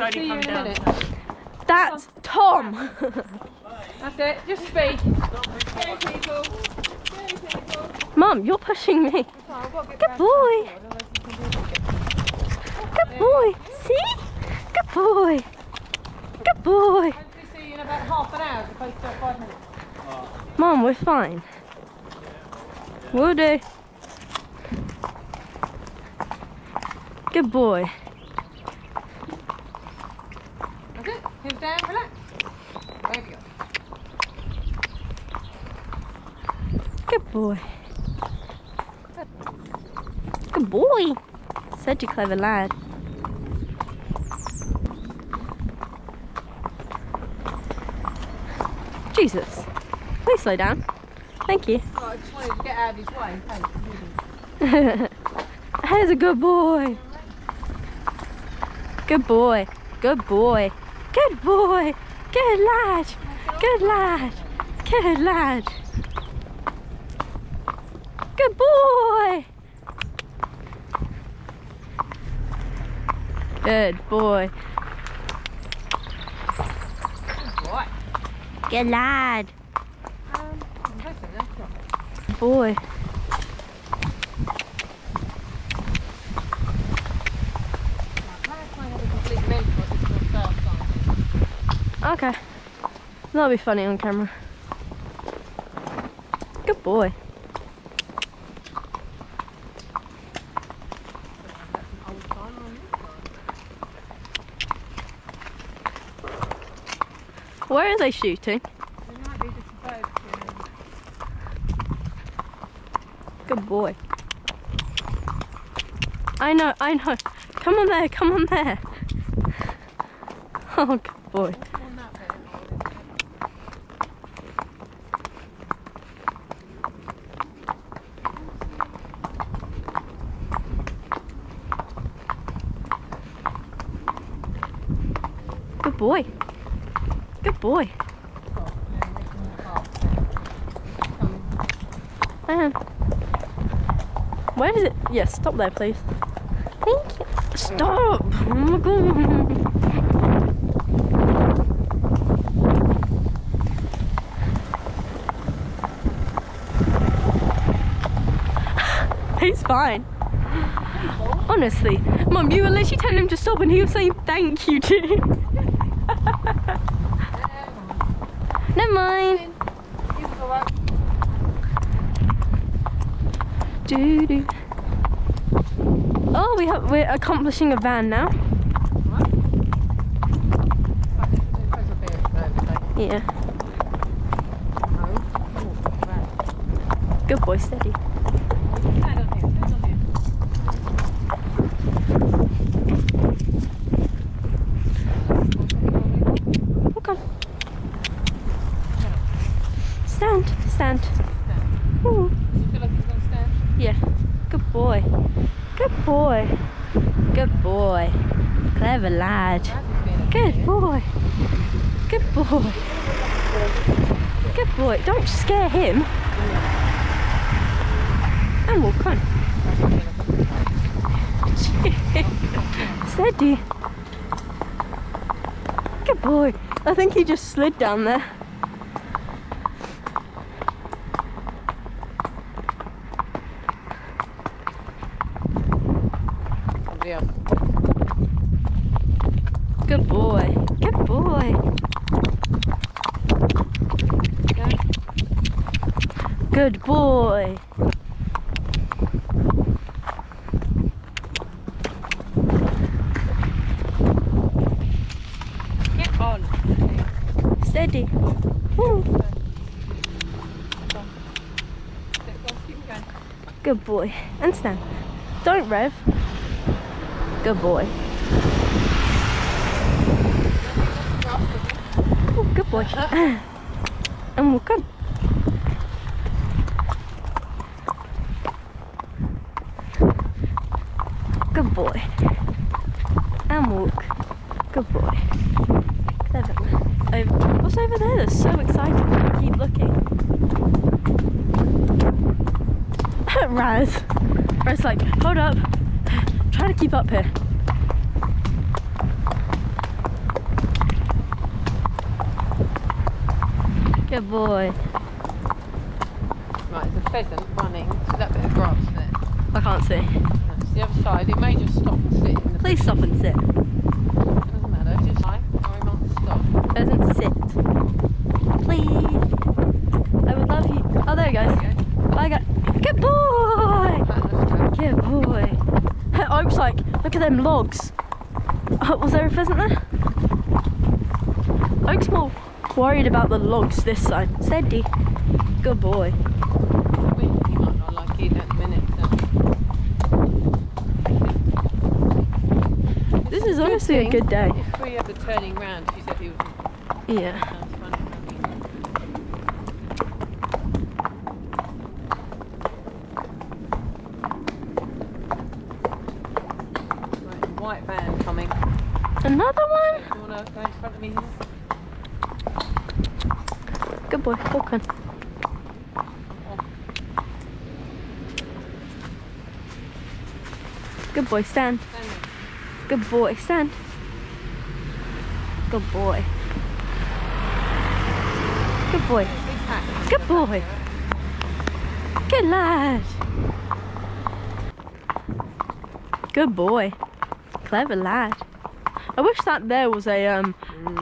only come down. That's Tom. That's it. Just speed. Go people. Mum, you're pushing me. Good boy. Good boy. See? Good boy. Good boy. Hopefully see you in about half an hour as opposed to 5 minutes. Mum, we're fine. Will do. Good boy. That's it. Heels down, relax. There we go. Good boy. Good boy. Such a clever lad. Jesus. Please slow down. Thank you. Oh, I just wanted to get out of his way. Thanks. Here's a good boy. Good boy. Good boy. Good boy. Good lad. Good lad. Good lad. Good boy. Good boy. Right. Good lad. Good boy. Okay. That'll be funny on camera. Good boy. Where are they shooting? Good boy. I know, I know. Come on there, come on there. Oh, good boy. Good boy. Good boy. Where is it? Yes, stop there, please. Thank you. Stop! Oh my God. He's fine. Honestly, Mum, you were literally telling him to stop and he was saying thank you to you. Never mind. Doo -doo. Oh, we're accomplishing a van now. Yeah. Good boy, steady. Okay. Stand, stand. Ooh. Yeah. Good boy. Good boy. Good boy. Clever lad. Good boy. Good boy. Good boy. Don't scare him. And we'll come. Steady. Good boy. I think he just slid down there. Good boy. Good boy. Good boy. Get on. Steady. Woo. Good boy. And stand. Don't rev. Good boy. Oh, good boy. And we'll come. Good boy. And walk. Good boy. Clever. What's over there? That's so exciting. Keep looking. Raz. Raz like, hold up. Try to keep up here. Good boy. Right, there's a pheasant running to that bit of grass there. I can't see. That's the other side. It may just stop and sit in the Please stop and sit. Doesn't matter, just lie or it might stop. Pheasant, sit. Please. I would love you. Oh, there he goes. Bye, guys. Good boy. Good boy. Oak's like, look at them logs. Oh, was there a pheasant there? Oak's more worried about the logs this side. Steady. Good boy. He might not like it at the minute. So. This is honestly a good day. If we have the turning round, she said he was. Yeah. Sounds funny. Right, white van coming. Another one? Do you want to go in front of me here? Good boy. Walk on. Good boy. Stand. Stand there. Good boy. Stand. Good boy. Good boy. Big pack. Good boy. Good lad. Good boy. Clever lad. I wish that there was a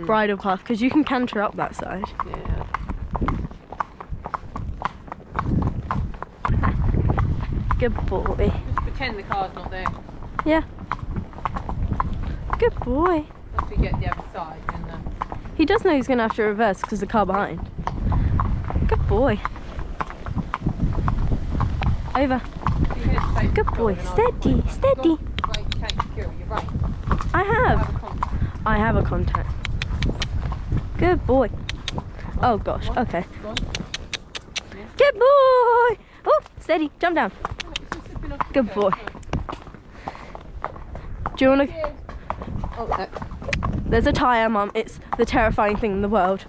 bridle path because you can canter up that side. Yeah. Good boy. Just pretend the car's not there. Yeah. Good boy. Once we get the other side, then He does know he's going to have to reverse because the car behind. Good boy. Over. Good boy. Steady, steady. Right, you can't secure, you're right. I have. I have a contact. Good boy. Oh gosh, okay. Good boy. Oh, steady. Jump down. Good boy. Do you want to... Oh, no. There's a tyre, Mum. It's the terrifying thing in the world.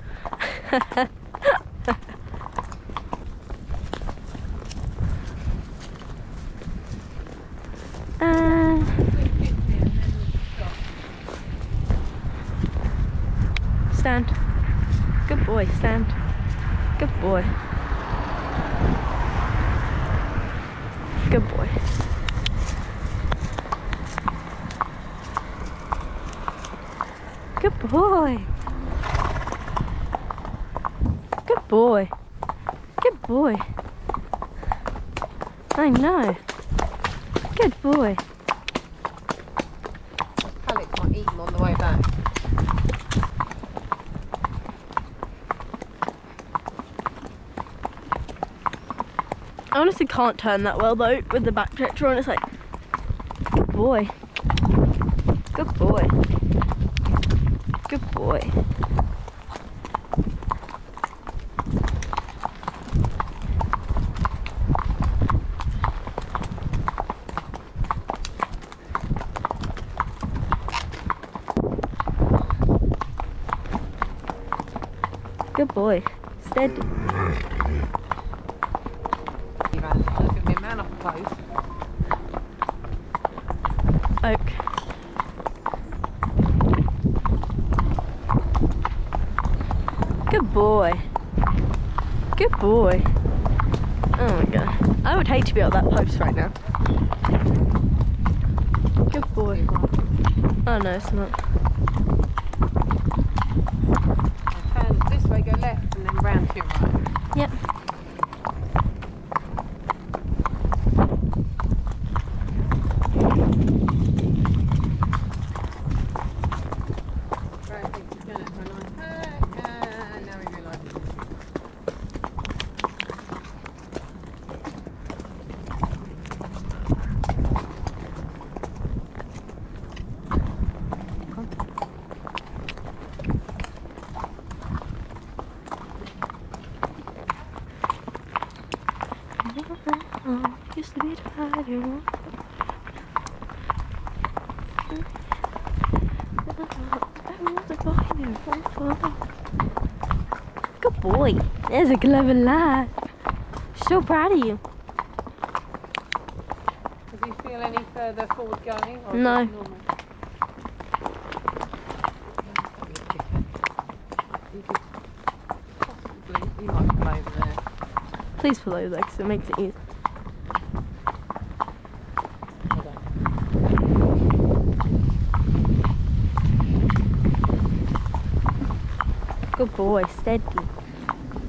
Stand. Good boy, stand. Good boy. Good boy. Good boy. Good boy. Good boy. I know. Good boy. Pallets might eat them on the way back. I honestly can't turn that well though with the back tractor on. It's like, good boy. Good boy. Good boy. Good boy. Steady. There's going to be a man off the post. Oak. Good boy. Good boy. Oh my god. I would hate to be at that post right now. Good boy. Oh no, it's not. Turn this way, go left, and then round to your right. Yep. Right, I think he's going for a nice hack, and now we realise it. Used to be tired. Good boy. There's a clever lad. So proud of you. Does he feel any further forward going? Or No. is it normal? You could possibly over there. Please pull over because it makes it easy. Hold on. Good boy, steady.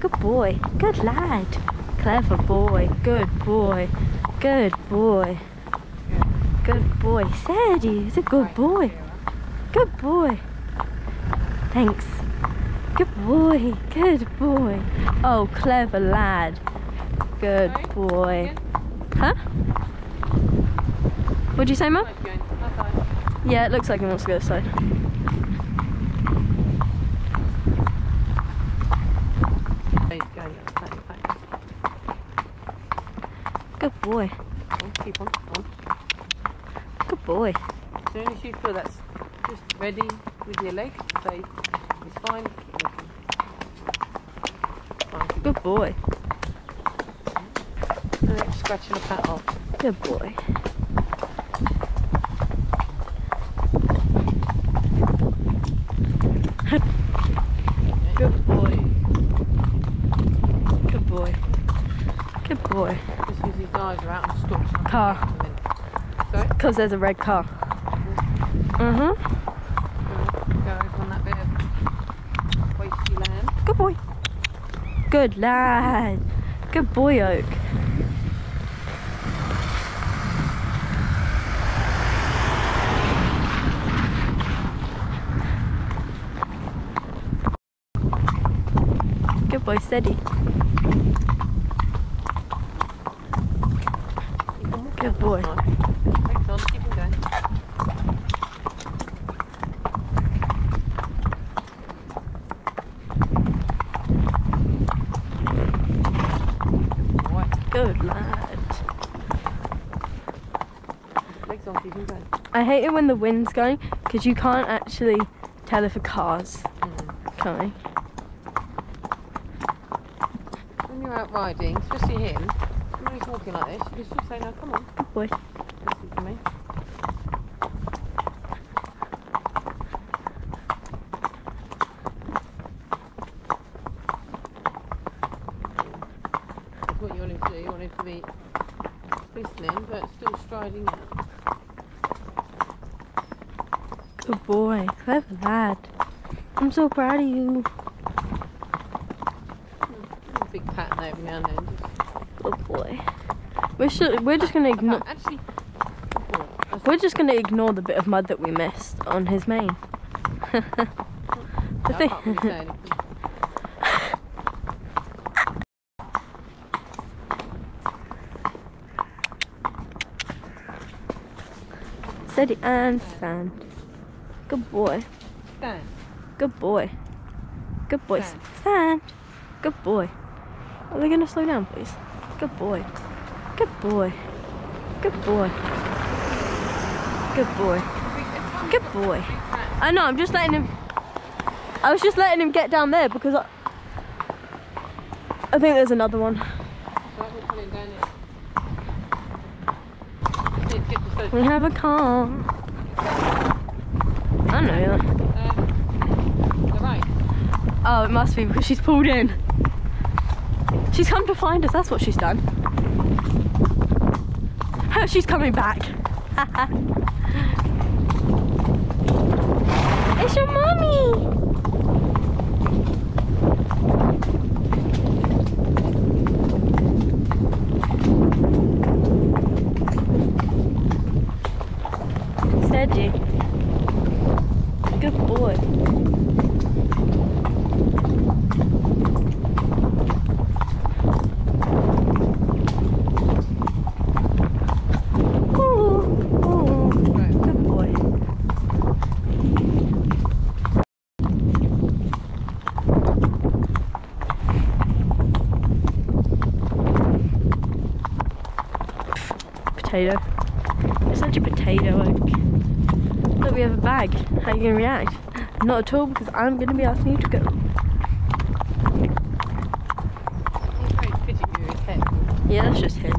Good boy, good lad. Clever boy, good boy. Good boy. Good boy. Steady, he's a good boy. Good boy. Thanks. Good boy, good boy. Oh, clever lad. Good boy. Huh? What'd you say, Mum? Yeah, it looks like he wants to go this side. Good boy. Keep on. Good boy. As soon as you feel that's just ready with your leg, say it's fine. Keep looking. Fine, keep Good boy. looking. Scratching a pat off. Good boy. Good boy. Good boy. Good boy. Just because his eyes are out and stalks. Car. Sorry? Because there's a red car. Go over on that bit of wasty land. Good boy. Good lad. Good boy, Oak. Good boy, steady. Good boy. Thanks, on. Keep him going. Good lad. Legs on, keep him going. I hate it when the wind's going because you can't actually tell if a car's coming. When you're out riding, especially him, when he's walking like this, you just say, no, come on. Good boy. Listen to me. That's what you want him to do. You want him to be listening, but still striding out. Good boy. Clever lad. I'm so proud of you. A big pat there every now and then. Good boy. We're just gonna ignore. Actually, We're just gonna ignore the bit of mud that we missed on his mane. The I thing. can't really say anything. Steady and stand. Good boy. Stand. Good boy. Good boy. Stand. Stand. Good boy. Are they gonna slow down, please? Good boy. Good boy. Good boy. Good boy. Good boy. I know, I'm just letting him. I was just letting him get down there because I think there's another one. So we'll put it down here. Get the foot. We have a car. I know that. The right. Oh, it must be because she's pulled in. She's come to find us, that's what she's done. She's coming back. It's your mommy. Steady. Good boy. Potato. You're such a potato, Oak. Look, we have a bag. How are you going to react? Not at all, because I'm going to be asking you to go. He's very fidgety with his head. Yeah, that's just him.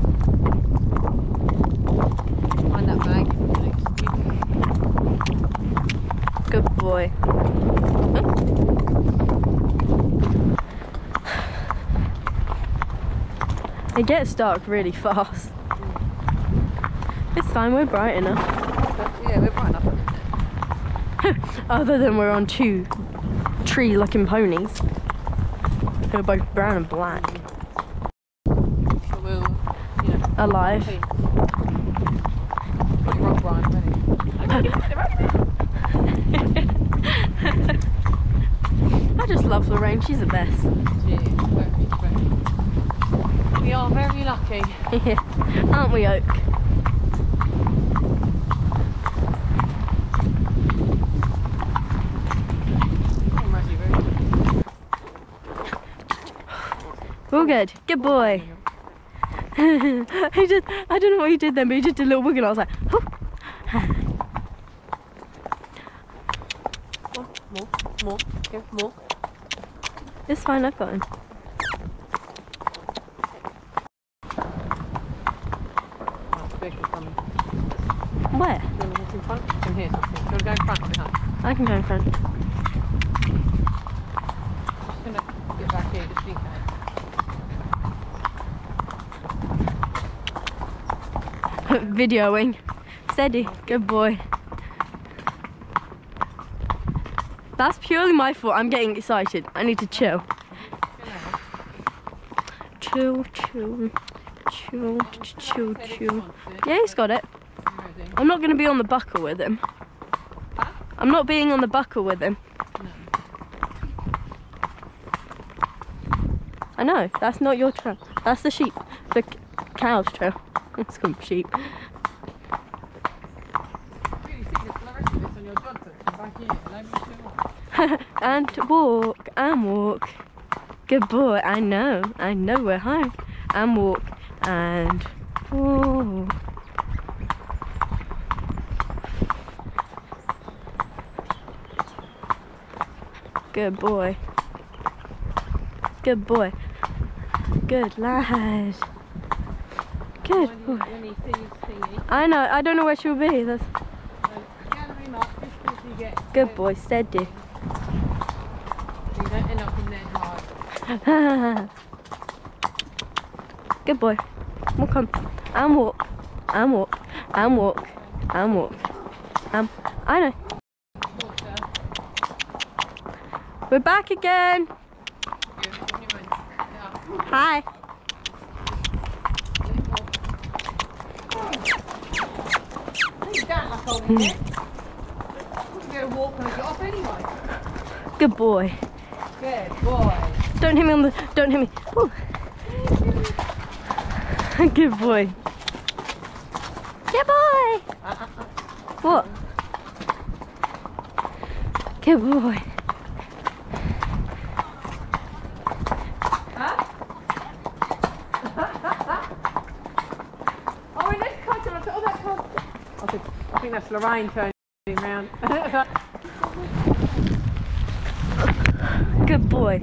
Find that bag. Good boy. Oh. It gets dark really fast. It's fine, we're bright enough. Yeah, we're bright enough. Other than we're on 2 tree-looking ponies. They're both brown and black. So we'll, you know, Alive. put your rock Brian, ready? I just love Lorraine, she's the best. Yeah, very. We are very lucky. Yeah, aren't we, Oak? All good. Good boy. I don't know what he did then, but he just did a little wiggle and I was like, oh. More, give more. It's fine, I've got him. Where? Do you want to walk in front? You can hear something. Do you want to go in front behind? I can go in front. Just going to get back here just in case. Videoing. Steady. Good boy. That's purely my fault. I'm getting excited. I need to chill. Chill. Yeah, he's got it. I'm not going to be on the buckle with him. I'm not being on the buckle with him. I know, that's not your trail. That's the sheep. The cow's trail. It's called sheep. And walk, and walk. Good boy, I know we're home. And walk, and walk. Good boy. Good boy. Good lad. Good boy. I know, I don't know where she'll be. That's... Good boy, steady. You don't end up in there hard. Good boy. Walk on. And walk. And walk. And walk. And walk. I know. We're back again. Hi. Good boy. Good boy. Don't hit me on the. Don't hit me. Ooh. Good boy. Good boy. What? Good boy. Oh, in this car, I think that's Lorraine turning around. Good boy.